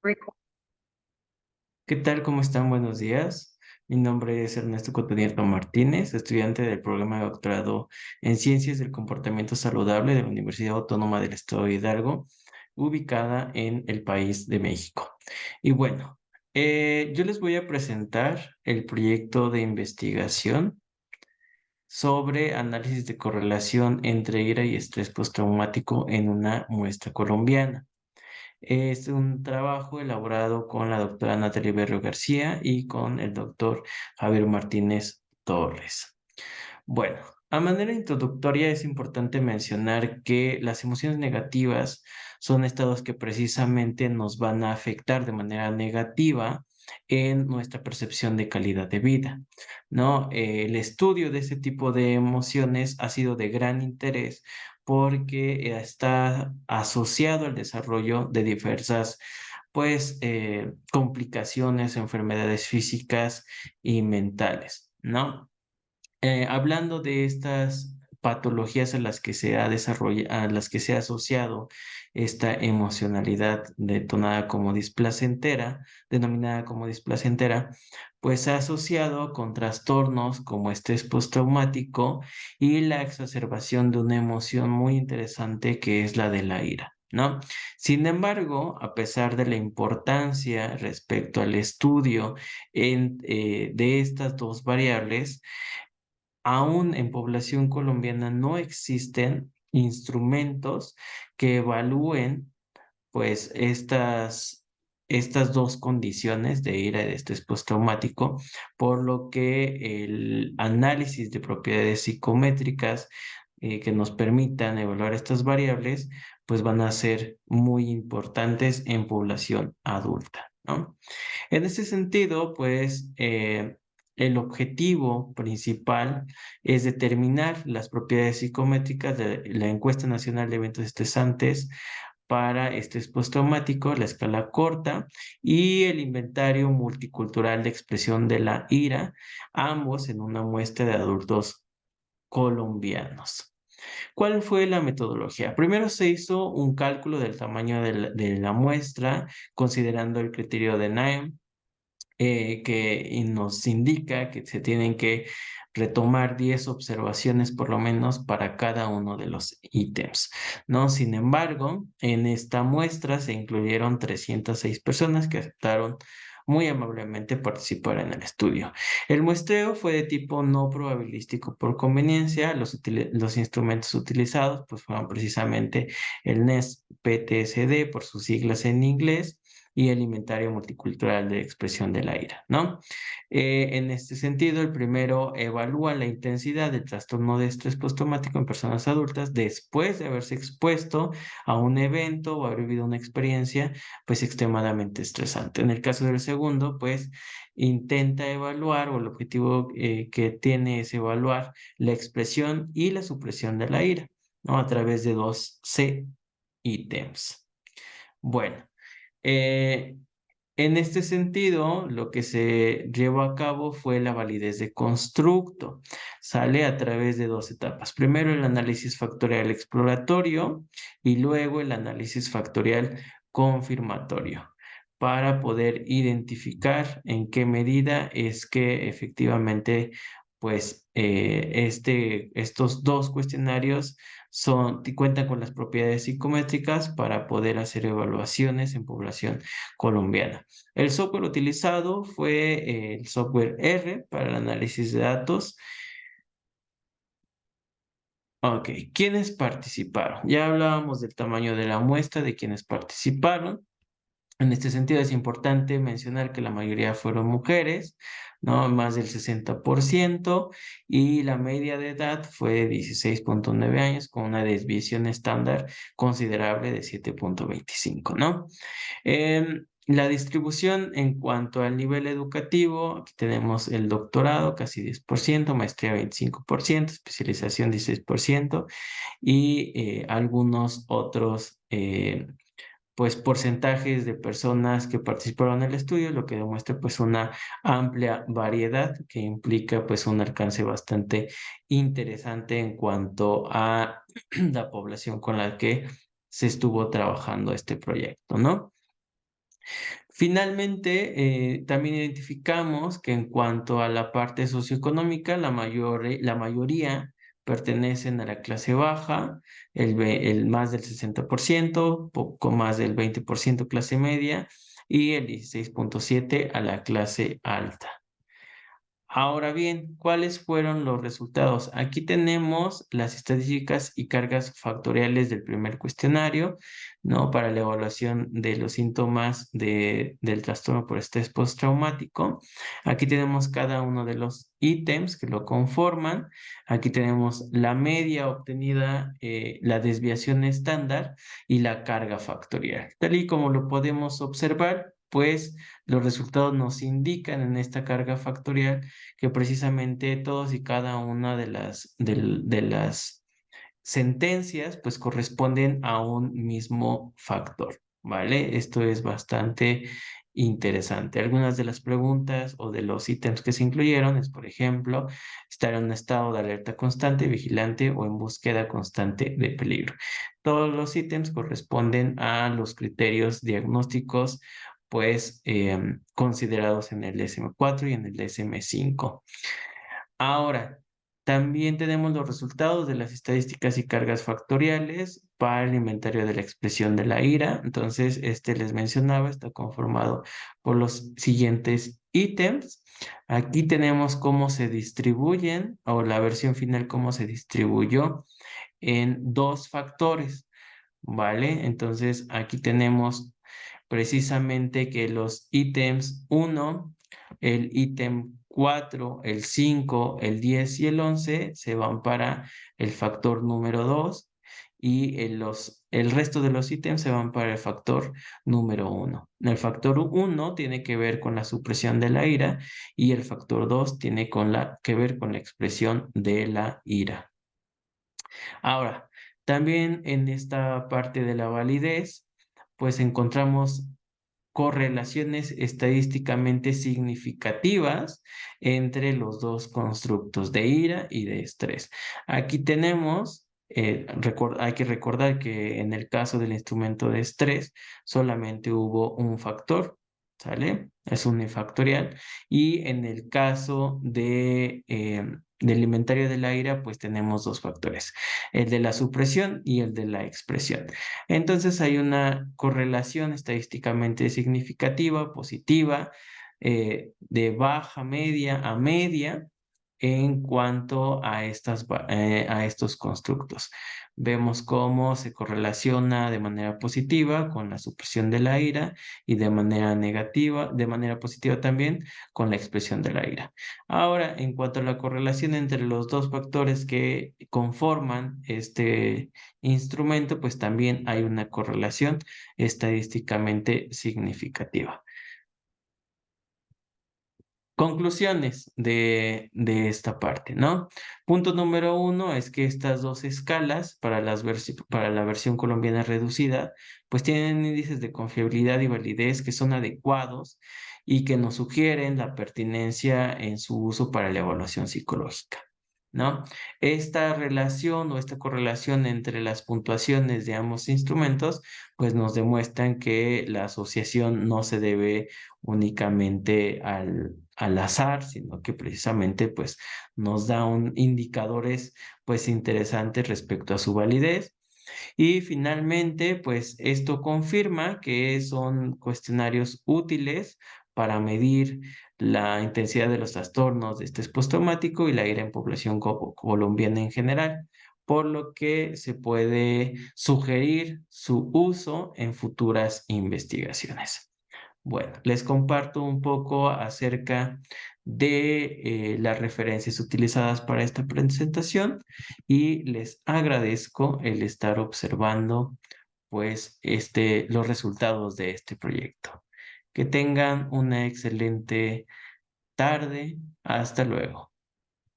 Record. ¿Qué tal? ¿Cómo están? Buenos días. Mi nombre es Ernesto Cotonierto Martínez, estudiante del programa de doctorado en Ciencias del Comportamiento Saludable de la Universidad Autónoma del Estado de Hidalgo, ubicada en el país de México. Y bueno, yo les voy a presentar el proyecto de investigación sobre análisis de correlación entre ira y estrés postraumático en una muestra colombiana. Es un trabajo elaborado con la doctora Natalie Berrio García y con el doctor Javier Martínez Torres. Bueno, a manera introductoria es importante mencionar que las emociones negativas son estados que precisamente nos van a afectar de manera negativa en nuestra percepción de calidad de vida, ¿no? El estudio de ese tipo de emociones ha sido de gran interés porque está asociado al desarrollo de diversas, pues, complicaciones, enfermedades físicas y mentales, ¿no? Hablando de estas patologías a las que se ha desarrollado, a las que se ha asociado esta emocionalidad denominada como displacentera, pues se ha asociado con trastornos como estrés postraumático y la exacerbación de una emoción muy interesante que es la de la ira, ¿no? Sin embargo, a pesar de la importancia respecto al estudio de estas dos variables, aún en población colombiana no existen instrumentos que evalúen pues estas dos condiciones de ira y de estrés postraumático, por lo que el análisis de propiedades psicométricas que nos permitan evaluar estas variables, pues van a ser muy importantes en población adulta, ¿no? En ese sentido, pues el objetivo principal es determinar las propiedades psicométricas de la encuesta nacional de eventos estresantes para estrés postraumático, la escala corta y el inventario multicultural de expresión de la ira, ambos en una muestra de adultos colombianos. ¿Cuál fue la metodología? Primero se hizo un cálculo del tamaño de la muestra, considerando el criterio de Naem, que nos indica que se tienen que retomar 10 observaciones por lo menos para cada uno de los ítems, ¿no? Sin embargo, en esta muestra se incluyeron 306 personas que aceptaron muy amablemente participar en el estudio. El muestreo fue de tipo no probabilístico por conveniencia. Los instrumentos utilizados pues fueron precisamente el NEST-PTSD por sus siglas en inglés y el inventario multicultural de expresión de la ira, ¿no? En este sentido, el primero evalúa la intensidad del trastorno de estrés postraumático en personas adultas después de haberse expuesto a un evento o haber vivido una experiencia, pues, extremadamente estresante. En el caso del segundo, pues, intenta evaluar, o el objetivo que tiene es evaluar la expresión y la supresión de la ira, ¿no? A través de dos C ítems. Bueno. Eh, en este sentido, lo que se llevó a cabo fue la validez de constructo. Sale a través de dos etapas. Primero el análisis factorial exploratorio y luego el análisis factorial confirmatorio para poder identificar en qué medida es que efectivamente, pues, estos dos cuestionarios cuentan con las propiedades psicométricas para poder hacer evaluaciones en población colombiana. El software utilizado fue el software R para el análisis de datos. Ok, ¿quiénes participaron? Ya hablábamos del tamaño de la muestra, de quienes participaron. En este sentido es importante mencionar que la mayoría fueron mujeres, ¿no? Más del 60%, y la media de edad fue 16,9 años, con una desviación estándar considerable de 7,25, ¿no? La distribución en cuanto al nivel educativo, aquí tenemos el doctorado, casi 10%, maestría 25%, especialización 16%, y algunos otros pues porcentajes de personas que participaron en el estudio, lo que demuestra pues una amplia variedad que implica pues un alcance bastante interesante en cuanto a la población con la que se estuvo trabajando este proyecto, ¿no? Finalmente, también identificamos que en cuanto a la parte socioeconómica, la mayoría pertenecen a la clase baja, el más del 60%, poco más del 20% clase media y el 16,7% a la clase alta. Ahora bien, ¿cuáles fueron los resultados? Aquí tenemos las estadísticas y cargas factoriales del primer cuestionario, ¿no? Para la evaluación de los síntomas del trastorno por estrés postraumático. Aquí tenemos cada uno de los ítems que lo conforman. Aquí tenemos la media obtenida, la desviación estándar y la carga factorial. Tal y como lo podemos observar, pues los resultados nos indican en esta carga factorial que precisamente todos y cada una de las sentencias pues corresponden a un mismo factor, ¿vale? Esto es bastante interesante. Algunas de las preguntas o de los ítems que se incluyeron es, por ejemplo, estar en un estado de alerta constante, vigilante o en búsqueda constante de peligro. Todos los ítems corresponden a los criterios diagnósticos pues considerados en el DSM-4 y en el DSM-5. Ahora, también tenemos los resultados de las estadísticas y cargas factoriales para el inventario de la expresión de la ira. Entonces, este les mencionaba, está conformado por los siguientes ítems. Aquí tenemos cómo se distribuyen, o la versión final, cómo se distribuyó en dos factores, ¿vale? Entonces, aquí tenemos precisamente que los ítems 1, el ítem 4, el 5, el 10 y el 11 se van para el factor número 2 y el resto de los ítems se van para el factor número 1. El factor 1 tiene que ver con la supresión de la ira y el factor 2 tiene que ver con la expresión de la ira. Ahora, también en esta parte de la validez, pues encontramos correlaciones estadísticamente significativas entre los dos constructos de ira y de estrés. Aquí tenemos, hay que recordar que en el caso del instrumento de estrés solamente hubo un factor, ¿sale? Es unifactorial. Y en el caso del inventario de la ira, pues tenemos dos factores, el de la supresión y el de la expresión. Entonces hay una correlación estadísticamente significativa, positiva, de baja, media a media en cuanto a a estos constructos. Vemos cómo se correlaciona de manera positiva con la supresión de la ira y de manera negativa, de manera positiva también con la expresión de la ira. Ahora, en cuanto a la correlación entre los dos factores que conforman este instrumento, pues también hay una correlación estadísticamente significativa. Conclusiones de esta parte, ¿no? Punto número 1 es que estas dos escalas para para la versión colombiana reducida, pues tienen índices de confiabilidad y validez que son adecuados y que nos sugieren la pertinencia en su uso para la evaluación psicológica, ¿no? Esta relación o esta correlación entre las puntuaciones de ambos instrumentos, pues nos demuestran que la asociación no se debe únicamente al azar, sino que precisamente pues nos da indicadores pues interesantes respecto a su validez. Y finalmente, pues esto confirma que son cuestionarios útiles para medir la intensidad de los trastornos de estrés postraumático y la ira en población colombiana en general, por lo que se puede sugerir su uso en futuras investigaciones. Bueno, les comparto un poco acerca de las referencias utilizadas para esta presentación y les agradezco el estar observando pues los resultados de este proyecto. Que tengan una excelente tarde. Hasta luego.